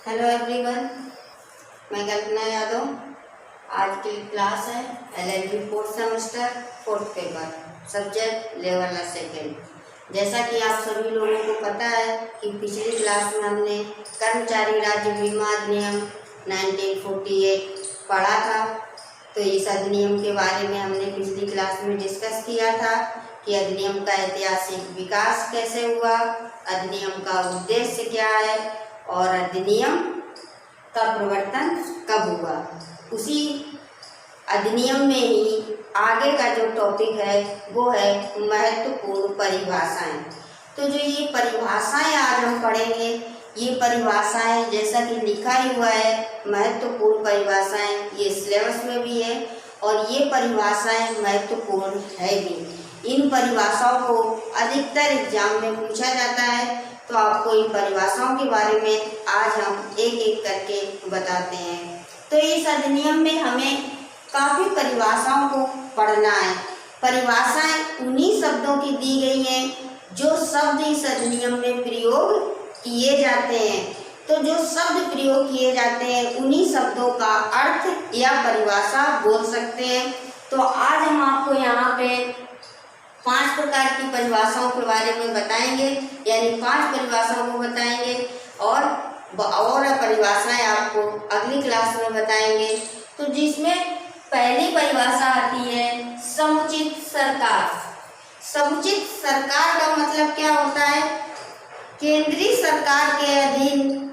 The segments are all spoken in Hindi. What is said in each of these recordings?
हेलो एवरीवन, मैं कल्पना यादव। आज की क्लास है LLB fourth semester fourth paper, subject level second. जैसा कि आप सभी लोगों को पता है कि पिछली क्लास में हमने कर्मचारी राज्य बीमा अधिनियम 1948 पढ़ा था। तो इस अधिनियम के बारे में हमने पिछली क्लास में डिस्कस किया था कि अधिनियम का ऐतिहासिक विकास कैसे हुआ, अधिनियम का उद्देश्य क्या है और अधिनियम का प्रवर्तन कब हुआ। उसी अधिनियम में ही आगे का जो टॉपिक है वो है महत्वपूर्ण परिभाषाएं। तो जो ये परिभाषाएं आज हम पढ़ेंगे, ये परिभाषाएं जैसा कि लिखा ही हुआ है महत्वपूर्ण परिभाषाएं, ये सिलेबस में भी है और ये परिभाषाएं महत्वपूर्ण है भी। इन परिभाषाओं को अधिकतर एग्जाम में पूछा जाता है, तो आपको इन परिभाषाओं के बारे में आज हम एक एक करके बताते हैं। तो इस अधिनियम में हमें काफ़ी परिभाषाओं को पढ़ना है। परिभाषाएं उन्हीं शब्दों की दी गई हैं जो शब्द इस अधिनियम में प्रयोग किए जाते हैं। तो जो शब्द प्रयोग किए जाते हैं उन्हीं शब्दों का अर्थ या परिभाषा बोल सकते हैं। तो आज हम आपको यहाँ पे 5 प्रकार की परिभाषाओं के बारे में बताएंगे, यानी 5 परिभाषाओं को बताएंगे और परिभाषाएं आपको अगली क्लास में बताएंगे। तो जिसमें पहली परिभाषा आती है समुचित सरकार। समुचित सरकार का मतलब क्या होता है? केंद्रीय सरकार के अधीन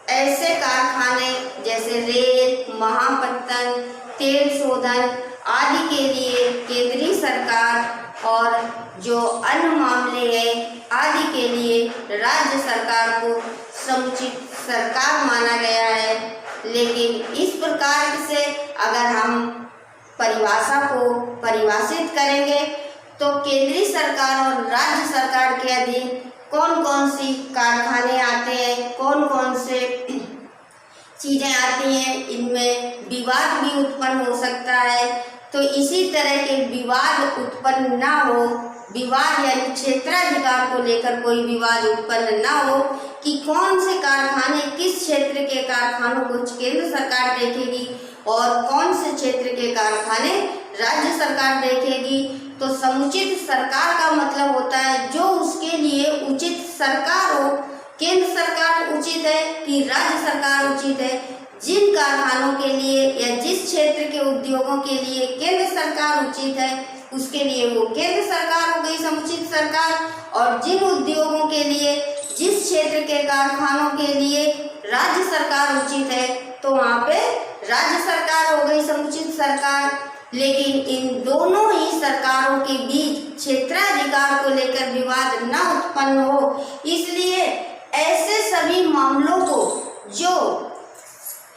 ऐसे कारखाने जैसे रेल, महापत्तन, तेल शोधन आदि के लिए केंद्रीय सरकार और जो अन्य मामले हैं आदि के लिए राज्य सरकार को समुचित सरकार माना गया है। लेकिन इस प्रकार से अगर हम परिभाषा को परिभाषित करेंगे तो केंद्रीय सरकार और राज्य सरकार के अधीन कौन कौन सी कारखाने आते हैं, कौन कौन से चीज़ें आती हैं, इनमें विवाद भी उत्पन्न हो सकता है। तो इसी तरह के विवाद उत्पन्न ना हो, विवाद यानी क्षेत्राधिकार को लेकर कोई विवाद उत्पन्न ना हो कि कौन से कारखाने किस क्षेत्र के कारखानों को केंद्र सरकार देखेगी और कौन से क्षेत्र के कारखाने राज्य सरकार देखेगी। तो समुचित सरकार का मतलब होता है जो उसके लिए उचित सरकार हो। केंद्र सरकार उचित है कि राज्य सरकार उचित है? जिन कारखानों के लिए या जिस क्षेत्र के उद्योगों के लिए केंद्र सरकार उचित है उसके लिए वो केंद्र सरकार हो गई समुचित सरकार, और जिन उद्योगों के लिए जिस क्षेत्र के कारखानों के लिए राज्य सरकार उचित है तो वहाँ पे राज्य सरकार हो गई समुचित सरकार। लेकिन इन दोनों ही सरकारों के बीच क्षेत्राधिकार को लेकर विवाद न उत्पन्न हो, इसलिए ऐसे सभी मामलों को जो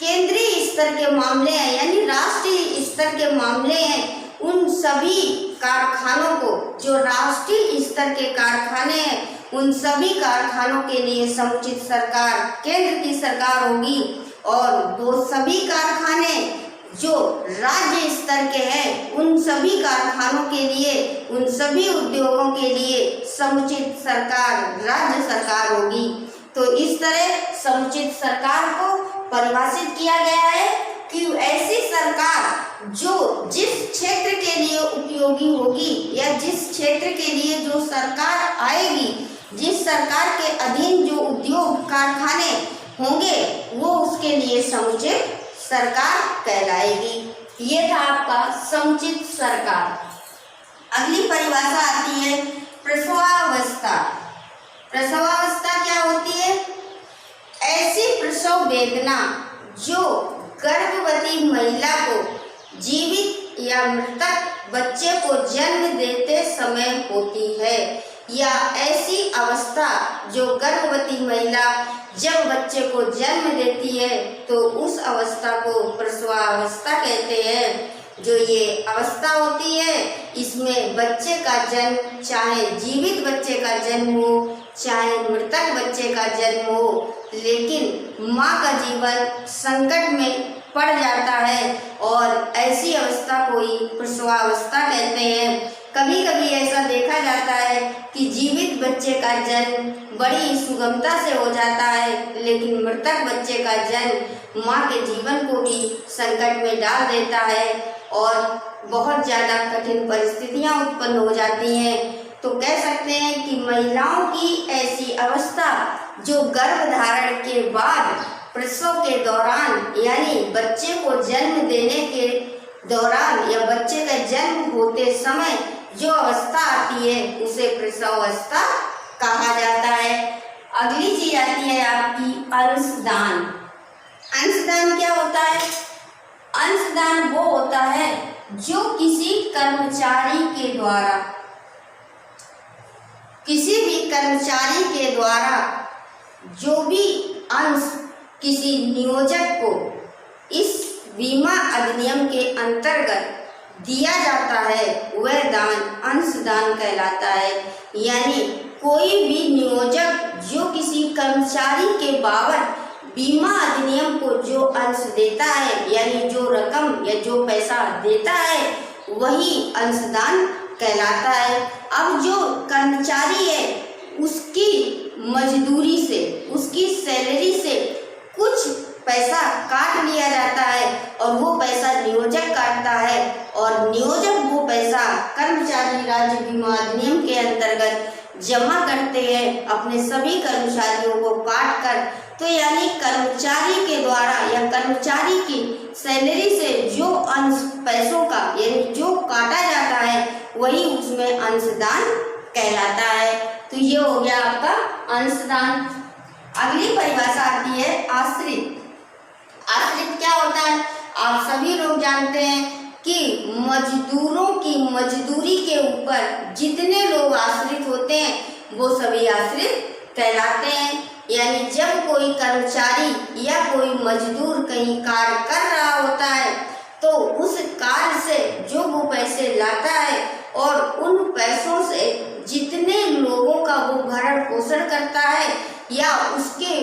केंद्रीय स्तर के मामले हैं यानी राष्ट्रीय स्तर के मामले हैं, उन सभी कारखानों को, जो राष्ट्रीय स्तर के कारखाने हैं उन सभी कारखानों के लिए समुचित सरकार केंद्र की सरकार होगी, और वो सभी कारखाने जो राज्य स्तर के हैं उन सभी कारखानों के लिए, उन सभी उद्योगों के लिए समुचित सरकार राज्य सरकार होगी। तो इस तरह समुचित सरकार को परिभाषित किया गया है कि ऐसी सरकार जो जिस क्षेत्र के लिए उपयोगी होगी या जिस क्षेत्र के लिए जो सरकार आएगी, जिस सरकार के अधीन जो उद्योग कारखाने होंगे वो उसके लिए समुचित सरकार कहलाएगी। ये था आपका समुचित सरकार। अगली परिभाषा आती है प्रसवावस्था। प्रसवावस्था क्या होती है? ऐसी प्रसव वेदना जो गर्भवती महिला को जीवित या मृतक बच्चे को जन्म देते समय होती है, या ऐसी अवस्था जो गर्भवती महिला जब बच्चे को जन्म देती है तो उस अवस्था को प्रसवावस्था कहते हैं। जो ये अवस्था होती है इसमें बच्चे का जन्म, चाहे जीवित बच्चे का जन्म हो चाहे मृतक बच्चे का जन्म हो, लेकिन माँ का जीवन संकट में पड़ जाता है और ऐसी अवस्था को ही प्रसवावस्था कहते हैं। कभी कभी ऐसा देखा जाता है कि जीवित बच्चे का जन्म बड़ी सुगमता से हो जाता है, लेकिन मृतक बच्चे का जन्म माँ के जीवन को भी संकट में डाल देता है और बहुत ज़्यादा कठिन परिस्थितियाँ उत्पन्न हो जाती हैं। तो कह सकते हैं कि महिलाओं की ऐसी अवस्था जो गर्भधारण के बाद प्रसव के दौरान यानी बच्चे को जन्म देने के दौरान या बच्चे का जन्म होते समय जो अवस्था आती है उसे प्रसव अवस्था कहा जाता है। अगली चीज आती है आपकी अंशदान। अंशदान क्या होता है? अंशदान वो होता है जो किसी कर्मचारी के द्वारा किसी भी कर्मचारी के द्वारा जो भी अंश किसी नियोजक को इस बीमा अधिनियम के अंतर्गत दिया जाता है वह दान अंशदान कहलाता है। यानी कोई भी नियोजक जो किसी कर्मचारी के बाबत बीमा अधिनियम को जो अंश देता है यानी जो रकम या जो पैसा देता है वही अंशदान कहलाता है। अब जो कर्मचारी है उसकी मजदूरी से उसकी सैलरी से कुछ पैसा काट लिया जाता है और वो पैसा नियोजक काटता है और नियोजक वो पैसा कर्मचारी राज्य बीमा अधिनियम के अंतर्गत जमा करते हैं अपने सभी कर्मचारियों को काट कर। तो यानी कर्मचारी के द्वारा या कर्मचारी की सैलरी से जो अंश पैसों का यानी जो काटा जाता है वही उसमें अंशदान कहलाता है। तो ये हो गया आपका अंशदान। अगली परिभाषा आती है आश्रित। आश्रित क्या होता है? आप सभी लोग जानते हैं कि मजदूरों की मजदूरी के ऊपर जितने लोग आश्रित होते हैं वो सभी आश्रित कहलाते हैं। यानी जब कोई कर्मचारी या कोई मजदूर कहीं कार्य कर रहा होता है तो उस कार्य से जो वो पैसे लाता है और उन पैसों से जितने लोगों का वो भरण पोषण करता है या उसके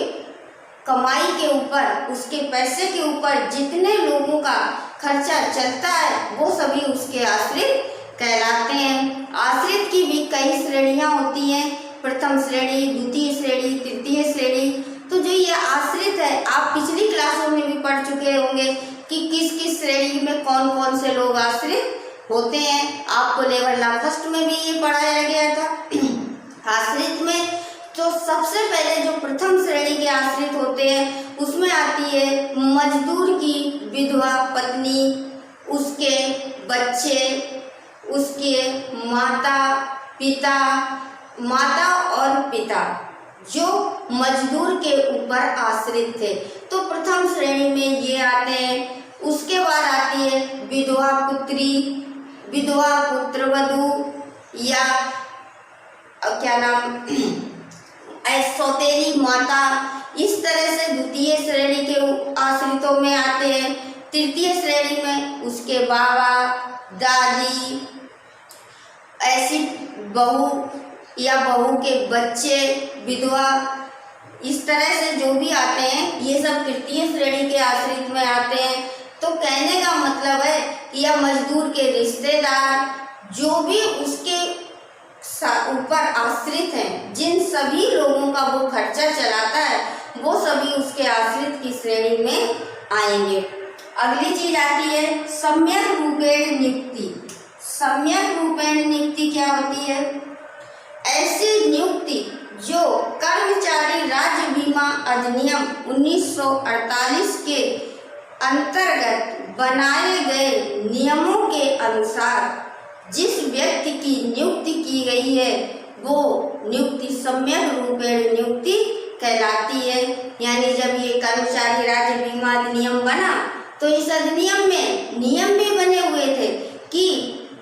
कमाई के ऊपर उसके पैसे के ऊपर जितने लोगों का खर्चा चलता है वो सभी उसके आश्रित कहलाते हैं। आश्रित की भी कई श्रेणियां होती हैं, प्रथम श्रेणी, द्वितीय श्रेणी, तृतीय श्रेणी। तो जो ये आश्रित है आप पिछली क्लासों में भी पढ़ चुके होंगे कि किस किस श्रेणी में कौन कौन से लोग आश्रित होते हैं। आपको लेवल ला फर्स्ट में भी ये पढ़ाया गया था। आश्रित में तो सबसे पहले जो प्रथम श्रेणी के आश्रित होते हैं उसमें आती है मजदूर की विधवा पत्नी, उसके बच्चे, उसके माता और पिता जो मजदूर के ऊपर आश्रित थे। तो प्रथम श्रेणी में ये आते हैं। उसके बाद आती है विधवा पुत्री, विधवा पुत्रवधू या क्या नाम सौतेली माता। इस तरह से द्वितीय श्रेणी के आश्रितों में आते हैं। तृतीय श्रेणी में उसके बाबा, दादी, ऐसी बहू या बहू के बच्चे, विधवा, इस तरह से जो भी आते हैं ये सब तृतीय श्रेणी के आश्रित में आते हैं। तो कहने का मतलब है कि यह मजदूर के रिश्तेदार जो भी उसके ऊपर आश्रित हैं, जिन सभी लोगों का वो खर्चा चलाता है वो सभी उसके आश्रित की श्रेणी में आएंगे। अगली चीज आती है सम्यक रूपेण नियुक्ति। सम्यक रूपेण नियुक्ति क्या होती है? ऐसी नियुक्ति जो कर्मचारी राज्य बीमा अधिनियम 1948 के अंतर्गत बनाए गए नियमों के अनुसार जिस व्यक्ति की नियुक्ति की गई है वो नियुक्ति सम्यक रूपेण नियुक्ति कहलाती है। यानी जब ये कर्मचारी राज्य बीमा अधिनियम बना तो इस अधिनियम में नियम भी बने हुए थे कि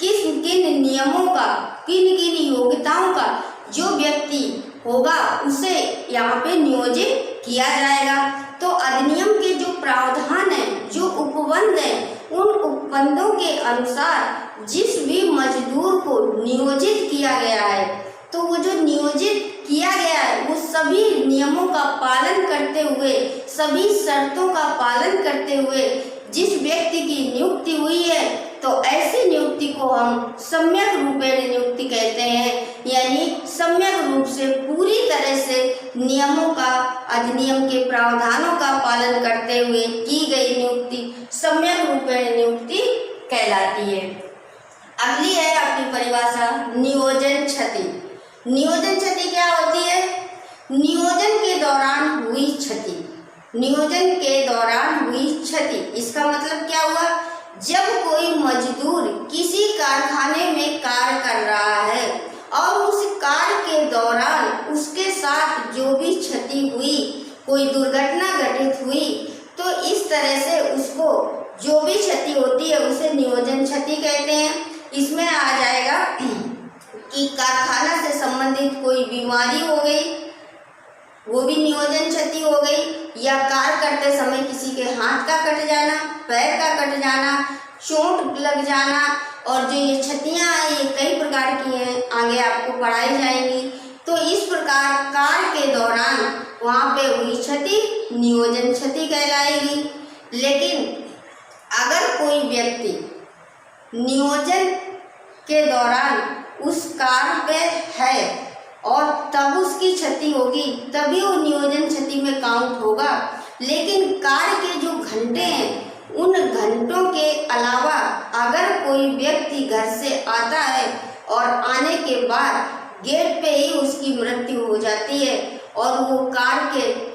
किस किन नियमों का, किन किन योग्यताओं का जो व्यक्ति होगा उसे यहाँ पे नियोजित किया जाएगा। तो अधिनियम के जो प्रावधान है, जो उपबंध है, उन उपबंधों के अनुसार जिस भी मजदूर को नियोजित किया गया है तो वो जो नियोजित किया गया है वो सभी नियमों का पालन करते हुए, सभी शर्तों का पालन करते हुए जिस व्यक्ति की नियुक्ति हुई है तो ऐसी नियुक्ति को हम सम्यक रूपेण नियुक्ति कहते हैं, यानी सम्यक रूप से पूरी तरह से नियमों का, अधिनियम के प्रावधानों का पालन करते हुए की गई नियुक्ति सम्यक रूपेण नियुक्ति कहलाती है। अगली है अपनी परिभाषा नियोजन क्षति। नियोजन क्षति क्या होती है? नियोजन के दौरान हुई क्षति। नियोजन के दौरान हुई क्षति, इसका मतलब क्या हुआ? जब कोई मजदूर किसी कारखाने में कार्य कर रहा है और उस कार्य के दौरान उसके साथ जो भी क्षति हुई, कोई दुर्घटना घटित हुई, तो इस तरह से उसको जो भी क्षति होती है उसे नियोजन क्षति कहते हैं। इसमें आ जाएगा कि कारखाना से संबंधित कोई बीमारी हो गई, वो भी नियोजन क्षति हो गई, या कार्य करते समय किसी के हाथ का कट जाना, पैर का कट जाना, चोट लग जाना, और जो ये क्षतियाँ हैं ये कई प्रकार की हैं, आगे आपको पढ़ाई जाएंगी। तो इस प्रकार कार्य के दौरान वहाँ पे हुई क्षति नियोजन क्षति कहलाएगी। लेकिन अगर कोई व्यक्ति नियोजन के दौरान उस कार्य पे है और तब उसकी क्षति होगी, तभी वो नियोजन क्षति में काउंट होगा। लेकिन कार्य के जो घंटे हैं उन घंटों के अलावा अगर कोई व्यक्ति घर से आता है और आने के बाद गेट पे ही उसकी मृत्यु हो जाती है और वो कार्य के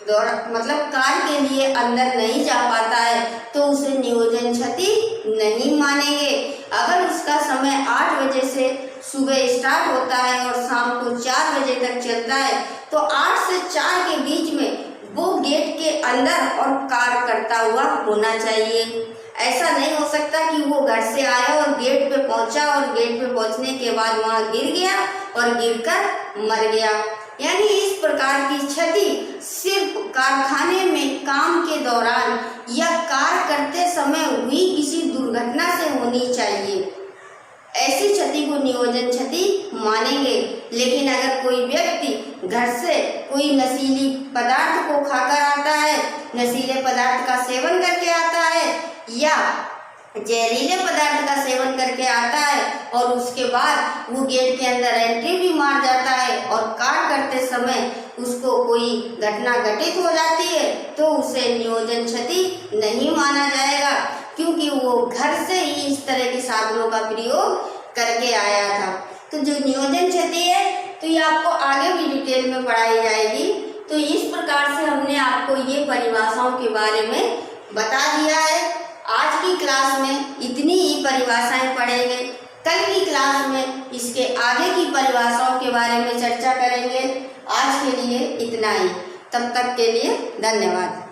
दौरान मतलब कार्य के लिए अंदर नहीं जा पाता है, तो उसे नियोजन क्षति नहीं मानेंगे। अगर उसका समय 8 बजे से सुबह स्टार्ट होता है और शाम को 4 बजे तक चलता है, तो 8 से 4 के बीच में वो गेट के अंदर और कार्य करता हुआ होना चाहिए। ऐसा नहीं हो सकता कि वो घर से आया और गेट पे पहुंचा और गेट पे पहुंचने के बाद वहां गिर गया और गिरकर मर गया। यानी इस प्रकार की क्षति सिर्फ कारखाने में काम के दौरान या कार्य करते समय हुई किसी दुर्घटना से होनी चाहिए, ऐसी क्षति को नियोजन क्षति मानेंगे। लेकिन अगर कोई व्यक्ति घर से कोई नशीली पदार्थ को खाकर आता है, नशीले पदार्थ का सेवन करके आता है या जहरीले पदार्थ का सेवन करके आता है और उसके बाद वो गेट के अंदर एंट्री भी मार जाता है और कार्य करते समय उसको कोई घटना घटित हो जाती है, तो उसे नियोजन क्षति नहीं माना जाएगा, क्योंकि वो घर से ही इस तरह के साधनों का प्रयोग करके आया था। तो जो नियोजन क्षति है तो ये आपको आगे भी डिटेल में पढ़ाई जाएगी। तो इस प्रकार से हमने आपको ये परिभाषाओं के बारे में बता दिया है। आज की क्लास में इतनी ही परिभाषाएं पढ़ेंगे, कल की क्लास में इसके आगे की परिभाषाओं के बारे में चर्चा करेंगे। आज के लिए इतना ही, तब तक के लिए धन्यवाद।